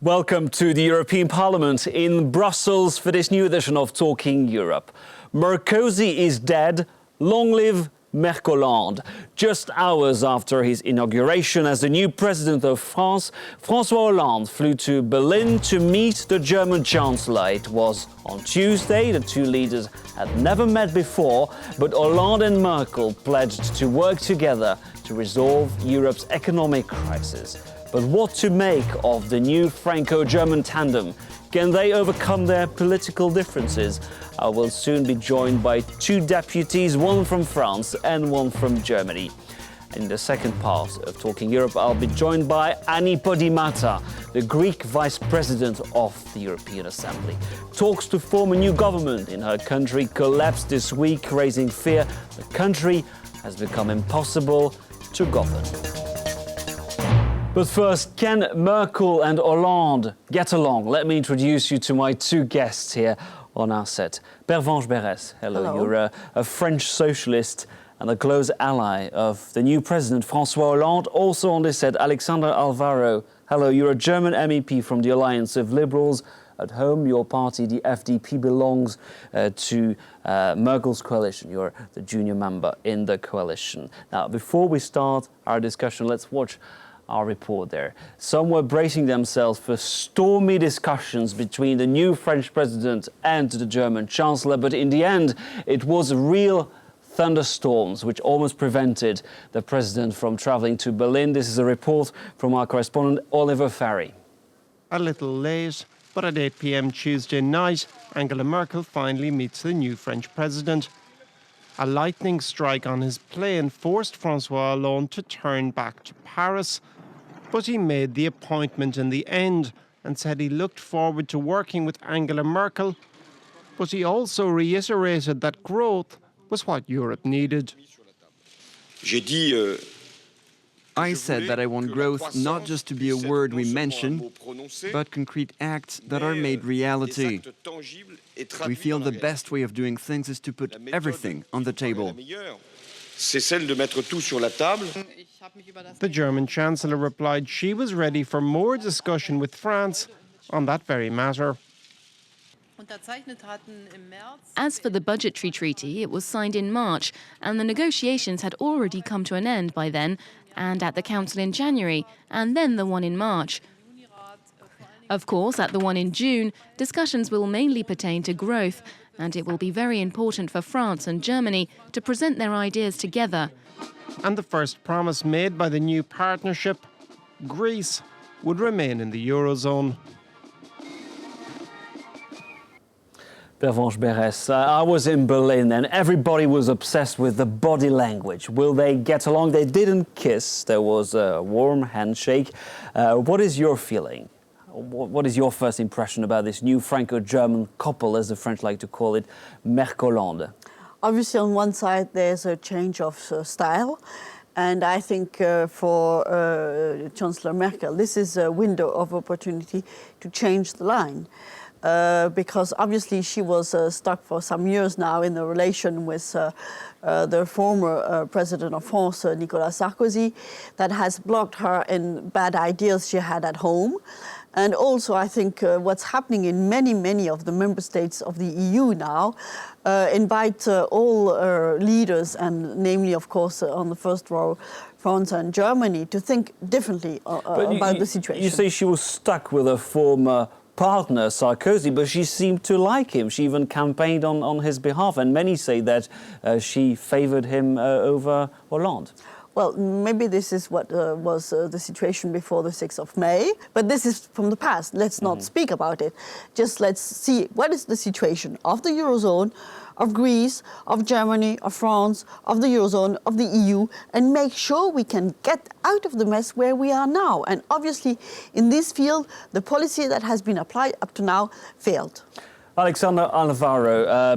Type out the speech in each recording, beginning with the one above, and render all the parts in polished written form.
Welcome to the European Parliament in Brussels for this new edition of Talking Europe. Merkozy is dead. Long live Merkel. Just hours after his inauguration as the new president of France, François Hollande flew to Berlin to meet the German Chancellor. It was on Tuesday. The two leaders had never met before, but Hollande and Merkel pledged to work together to resolve Europe's economic crisis. But what to make of the new Franco-German tandem? Can they overcome their political differences? I will soon be joined by two deputies, one from France and one from Germany. In the second part of Talking Europe, I'll be joined by Anni Podimata, the Greek Vice President of the European Assembly. Talks to form a new government in her country collapsed this week, raising fear the country has become impossible to govern. But first, can Merkel and Hollande get along? Let me introduce you to my two guests here on our set. Pervenche Berès, hello. You're a French socialist and a close ally of the new president, François Hollande. Also on this set, Alexander Alvaro. Hello, you're a German MEP from the Alliance of Liberals. At home, your party, the FDP, belongs to Merkel's coalition. You're the junior member in the coalition. Now, before we start our discussion, let's watch our report there. Some were bracing themselves for stormy discussions between the new French president and the German chancellor, but in the end, it was real thunderstorms which almost prevented the president from traveling to Berlin. This is a report from our correspondent Oliver Farry. A little late, but at 8 p.m. Tuesday night, Angela Merkel finally meets the new French president. A lightning strike on his plane forced François Hollande to turn back to Paris, but he made the appointment in the end and said he looked forward to working with Angela Merkel, but he also reiterated that growth was what Europe needed. I said that I want growth not just to be a word we mention, but concrete acts that are made reality. We feel the best way of doing things is to put everything on the table. The German Chancellor replied she was ready for more discussion with France on that very matter. As for the budgetary treaty, it was signed in March, and the negotiations had already come to an end by then, and at the Council in January, and then the one in March. Of course, at the one in June, discussions will mainly pertain to growth, and it will be very important for France and Germany to present their ideas together. And the first promise made by the new partnership, Greece would remain in the Eurozone. Pervenche Berès, I was in Berlin and everybody was obsessed with the body language. Will they get along? They didn't kiss. There was a warm handshake. What is your feeling? What is your first impression about this new Franco-German couple, as the French like to call it, Merkel-Hollande? Obviously, on one side, there's a change of style. And I think for Chancellor Merkel, this is a window of opportunity to change the line. Because obviously she was stuck for some years now in the relation with the former president of France, Nicolas Sarkozy, that has blocked her in bad ideas she had at home. And also, I think what's happening in many of the member states of the EU now invite all leaders, and namely, of course, on the first row, France and Germany, to think differently about the situation. You say she was stuck with a former partner, Sarkozy, but she seemed to like him. She even campaigned on his behalf, and many say that she favoured him over Hollande. Well, maybe this is what was the situation before the 6th of May, but this is from the past. Let's not speak about it. Just let's see what is the situation of the Eurozone, of Greece, of Germany, of France, of the Eurozone, of the EU, and make sure we can get out of the mess where we are now. And obviously, in this field, the policy that has been applied up to now failed. Alexander Alvaro,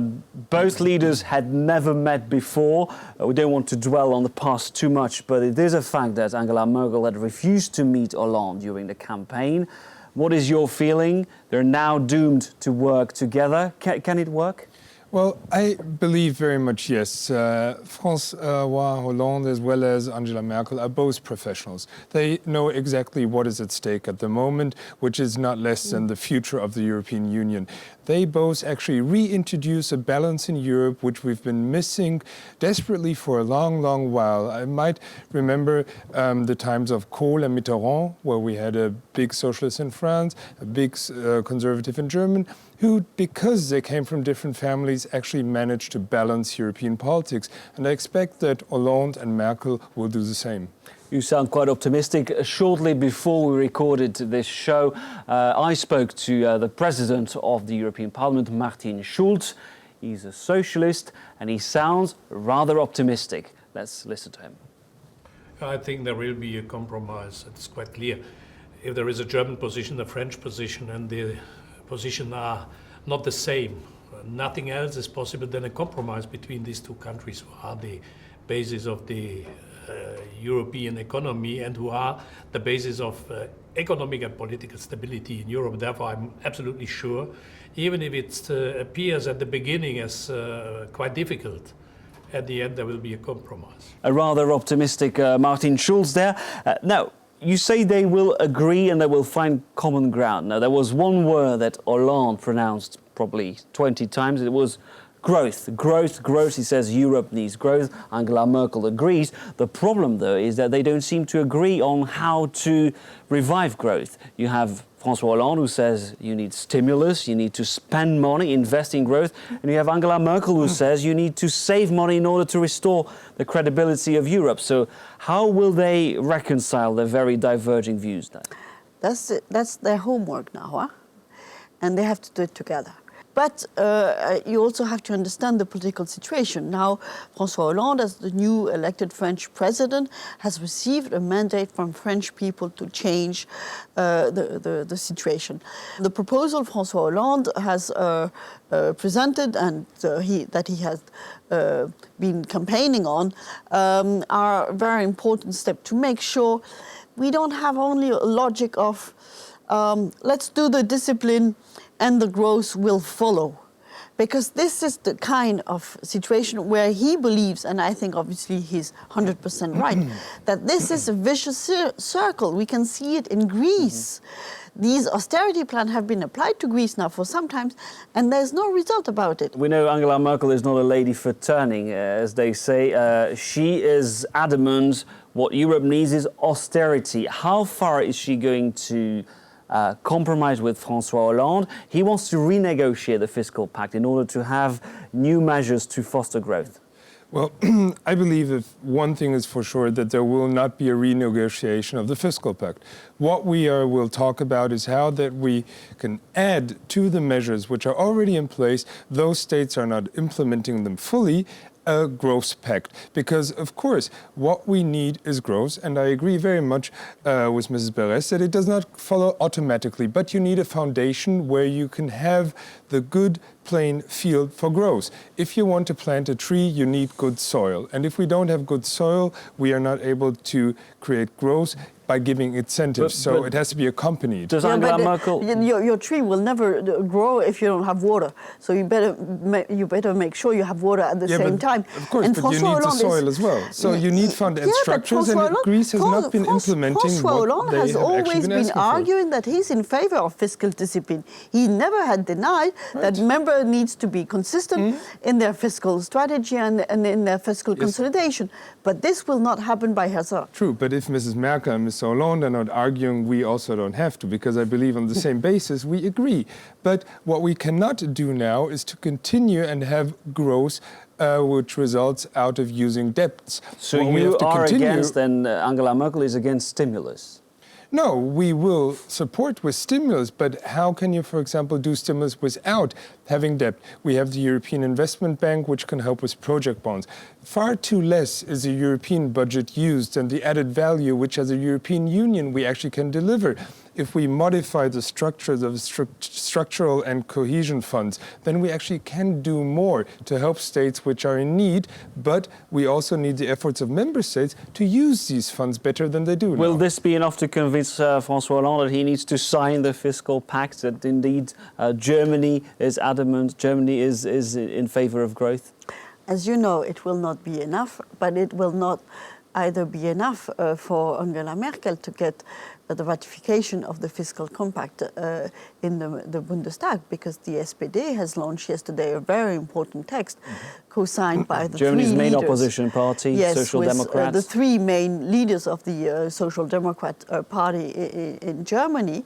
both leaders had never met before. We don't want to dwell on the past too much, but it is a fact that Angela Merkel had refused to meet Hollande during the campaign. What is your feeling? They're now doomed to work together. Can it work? Well, I believe very much yes. François Hollande as well as Angela Merkel are both professionals. They know exactly what is at stake at the moment, which is not less than the future of the European Union. They both actually reintroduce a balance in Europe which we've been missing desperately for a long, long while. I might remember the times of Kohl and Mitterrand, where we had a big socialist in France, a big conservative in Germany, who, because they came from different families, actually managed to balance European politics. And I expect that Hollande and Merkel will do the same. You sound quite optimistic. Shortly before we recorded this show, I spoke to the President of the European Parliament, Martin Schulz. He's a socialist and he sounds rather optimistic. Let's listen to him. I think there will be a compromise. It's quite clear. If there is a German position, a French position, and the positions are not the same, nothing else is possible than a compromise between these two countries who are the basis of the European economy and who are the basis of economic and political stability in Europe. Therefore, I'm absolutely sure, even if it appears at the beginning as quite difficult, at the end there will be a compromise. A rather optimistic Martin Schulz there. Now, you say they will agree and they will find common ground. Now, there was one word that Hollande pronounced probably 20 times. It was growth. Growth, growth. He says Europe needs growth. Angela Merkel agrees. The problem, though, is that they don't seem to agree on how to revive growth. You have François Hollande, who says you need stimulus, you need to spend money, invest in growth. And you have Angela Merkel, who says you need to save money in order to restore the credibility of Europe. So how will they reconcile their very diverging views then? That's their homework now, huh? And they have to do it together. But you also have to understand the political situation. Now, François Hollande, as the new elected French president, has received a mandate from French people to change the situation. The proposal François Hollande has presented and that he has been campaigning on are a very important step to make sure we don't have only a logic of let's do the discipline and the growth will follow. Because this is the kind of situation where he believes, and I think obviously he's 100% right, that this is a vicious circle. We can see it in Greece. These austerity plans have been applied to Greece now for some time, and there's no result about it. We know Angela Merkel is not a lady for turning, as they say. She is adamant what Europe needs is austerity. How far is she going to compromise with François Hollande? He wants to renegotiate the Fiscal Pact in order to have new measures to foster growth. Well, I believe if one thing is for sure, that there will not be a renegotiation of the Fiscal Pact. What we will talk about is how that we can add to the measures which are already in place. Those states are not implementing them fully, a growth pact. Because, of course, what we need is growth, and I agree very much with Mrs. Beres that it does not follow automatically, but you need a foundation where you can have the good playing field for growth. If you want to plant a tree, you need good soil. And if we don't have good soil, we are not able to create growth by giving incentives. So it has to be accompanied. Does Angela Merkel... Your tree will never grow if you don't have water. So you better make sure you have water at the same time. Of course, but you need the soil as well. So you need foundation structures, and Greece has not been implementing François what Hollande they has have always actually been arguing that he's in favor of fiscal discipline. He never had denied that member needs to be consistent in their fiscal strategy and in their fiscal consolidation. But this will not happen by herself. True, but if Mrs. Merkel and Mr. Hollande are not arguing, we also don't have to, because I believe on the same basis we agree. But what we cannot do now is to continue and have growth which results out of using debts. So you are against, and Angela Merkel is against stimulus? No, we will support with stimulus, but how can you, for example, do stimulus without having debt? We have the European Investment Bank, which can help with project bonds. Far too less is the European budget used and the added value which as a European Union we actually can deliver. if we modify the structures of structural and cohesion funds, then we actually can do more to help states which are in need, but we also need the efforts of member states to use these funds better than they do now. Will this be enough to convince François Hollande that he needs to sign the fiscal pact, that indeed Germany is adamant, Germany is in favour of growth? As you know, it will not be enough, but it will not either be enough for Angela Merkel to get the ratification of the fiscal compact in the Bundestag, because the SPD has launched yesterday a very important text co-signed by the Germany's three main leaders. opposition party, Yes, Social with, Democrats. the three main leaders of the Social Democrat Party in Germany,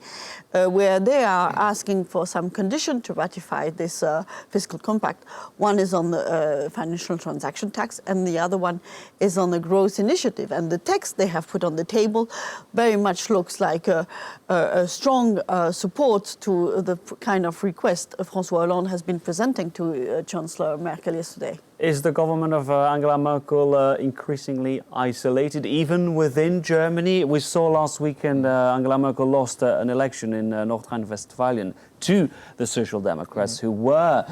where they are asking for some condition to ratify this fiscal compact. One is on the financial transaction tax, and the other one is on the growth initiative. And the text they have put on the table very much looks like a strong support to the kind of request François Hollande has been presenting to Chancellor Merkel yesterday. Is the government of Angela Merkel increasingly isolated, even within Germany? We saw last weekend Angela Merkel lost an election in North Rhine-Westphalia to the Social Democrats, who were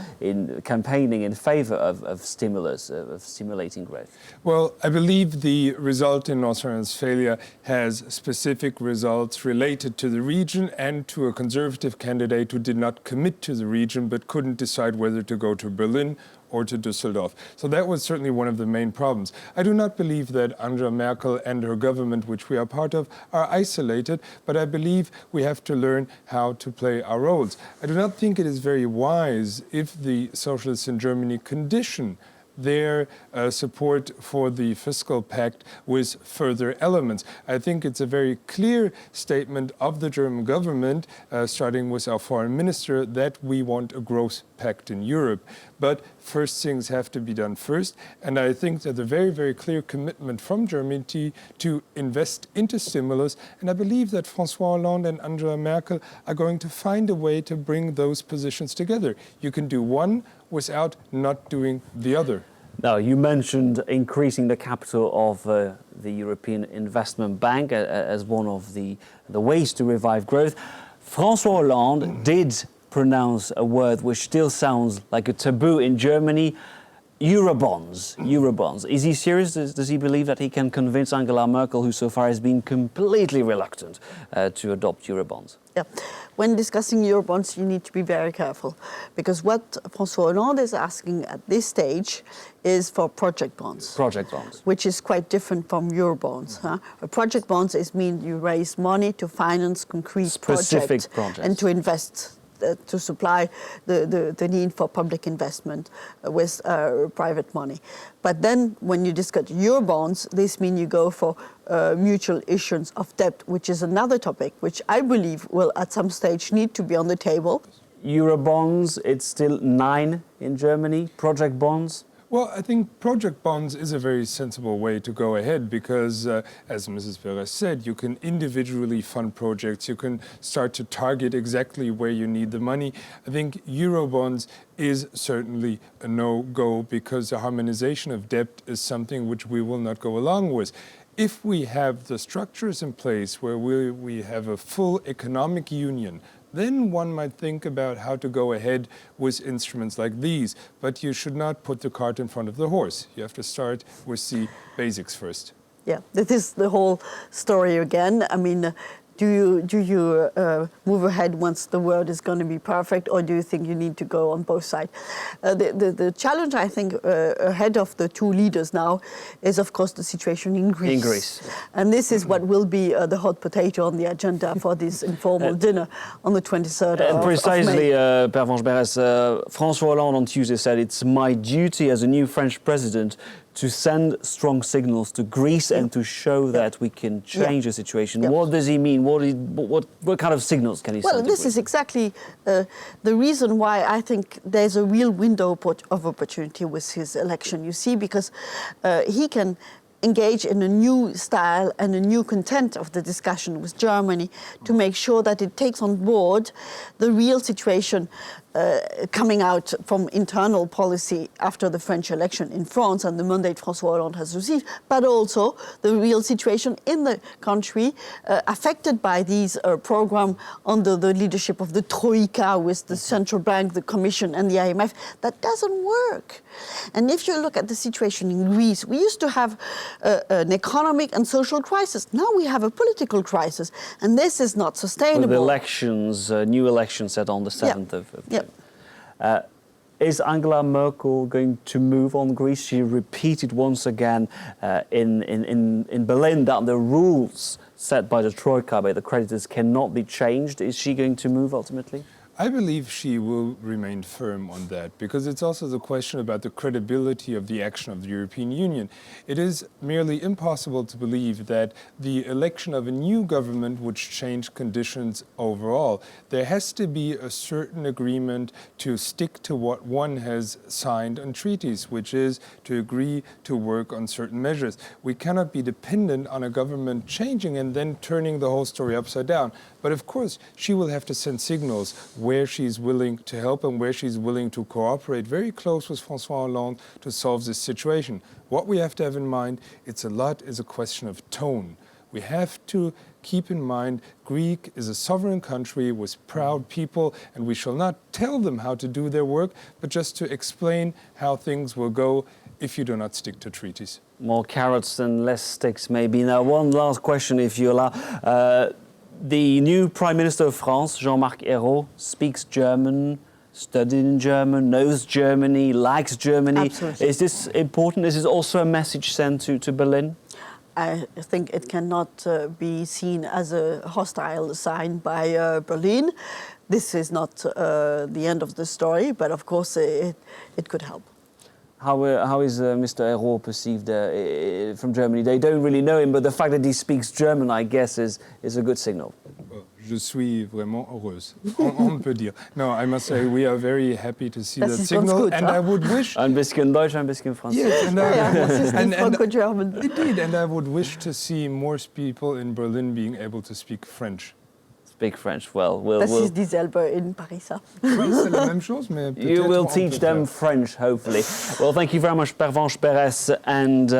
campaigning in favour of stimulus, of stimulating growth. Well, I believe the result in North Rhine-Westphalia has specific results related to the region and to a conservative candidate who did not commit to the region but couldn't decide whether to go to Berlin or to Düsseldorf. So that was certainly one of the main problems. I do not believe that Angela Merkel and her government, which we are part of, are isolated, but I believe we have to learn how to play our roles. I do not think it is very wise if the socialists in Germany condition their support for the fiscal pact with further elements. I think it's a very clear statement of the German government, starting with our foreign minister, that we want a growth pact in Europe. But first things have to be done first, and I think that a very, very clear commitment from Germany to invest into stimulus, and I believe that François Hollande and Angela Merkel are going to find a way to bring those positions together. You can do one without not doing the other. Now, you mentioned increasing the capital of the European Investment Bank as one of the ways to revive growth. François Hollande did pronounce a word which still sounds like a taboo in Germany: Eurobonds. Eurobonds. Is he serious? Does he believe that he can convince Angela Merkel, who so far has been completely reluctant to adopt Eurobonds? Yeah. When discussing Eurobonds, you need to be very careful, because what François Hollande is asking at this stage is for project bonds. Project bonds. Which is quite different from Eurobonds. Project bonds mean you raise money to finance concrete Specific projects. And to invest, to supply the need for public investment with private money. But then when you discuss Eurobonds, this means you go for mutual issuance of debt, which is another topic which I believe will at some stage need to be on the table. Eurobonds, it's still 9 in Germany. Project bonds? Well, I think project bonds is a very sensible way to go ahead because, as Mrs. Perez said, you can individually fund projects. You can start to target exactly where you need the money. I think Eurobonds is certainly a no-go because the harmonization of debt is something which we will not go along with. If we have the structures in place where we have a full economic union, then one might think about how to go ahead with instruments like these. But you should not put the cart in front of the horse. You have to start with the basics first. Yeah, this is the whole story again. I mean, do you move ahead once the world is going to be perfect, or do you think you need to go on both sides? The challenge, I think, ahead of the two leaders now is, of course, the situation in Greece. In Greece. And this is what will be the hot potato on the agenda for this informal dinner on the 23rd of May. Precisely, Pervenche Beres, François Hollande on Tuesday said, "It's my duty as a new French president to send strong signals to Greece and to show that we can change the situation." What does he mean? What kind of signals can he send? Well, this is exactly the reason why I think there's a real window of opportunity with his election. You see, because he can engage in a new style and a new content of the discussion with Germany to make sure that it takes on board the real situation coming out from internal policy after the French election in France and the mandate François Hollande has received, but also the real situation in the country affected by these programs under the leadership of the Troika with the central bank, the Commission and the IMF. That doesn't work. And if you look at the situation in Greece, we used to have an economic and social crisis. Now we have a political crisis, and this is not sustainable. With elections, new elections set on the 7th of June. Is Angela Merkel going to move on Greece? She repeated once again in Berlin that the rules set by the Troika, by the creditors, cannot be changed. Is she going to move ultimately? I believe she will remain firm on that, because it's also the question about the credibility of the action of the European Union. It is merely impossible to believe that the election of a new government would change conditions overall. There has to be a certain agreement to stick to what one has signed on treaties, which is to agree to work on certain measures. We cannot be dependent on a government changing and then turning the whole story upside down. But of course, she will have to send signals where she's willing to help and where she's willing to cooperate very close with François Hollande to solve this situation. What we have to have in mind, it's a question of tone. We have to keep in mind Greece is a sovereign country with proud people, and we shall not tell them how to do their work, but just to explain how things will go if you do not stick to treaties. More carrots and less sticks, maybe. Now, one last question, if you allow. The new Prime Minister of France, Jean-Marc Ayrault, speaks German, studied in German, knows Germany, likes Germany. Absolutely. Is this important? Is this also a message sent to Berlin? I think it cannot be seen as a hostile sign by Berlin. This is not the end of the story, but of course it could help. How is Mr. Ayrault perceived from Germany? They don't really know him, but the fact that he speaks German, I guess, is a good signal. Je suis vraiment heureuse. On peut dire. No, I must say we are very happy to see that signal, gut, and I would wish. Ein bisschen Deutsch, ein bisschen Französisch. Yes, and Franco-German. Indeed, and I would wish to see more people in Berlin being able to speak French. Speak French. Well, Das ist dieselbe in Paris. C'est la même chose, mais you will teach them French, hopefully. Well, thank you very much, Pervenche Perez, and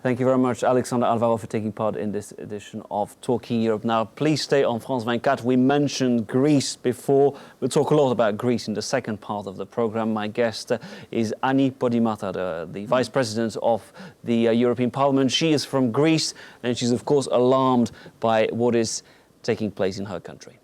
thank you very much, Alexander Alvaro, for taking part in this edition of Talking Europe. Now, please stay on France 24. We mentioned Greece before. We'll talk a lot about Greece in the second part of the program. My guest is Anni Podimata, the Vice President of the European Parliament. She is from Greece, and she's, of course, alarmed by what is taking place in her country.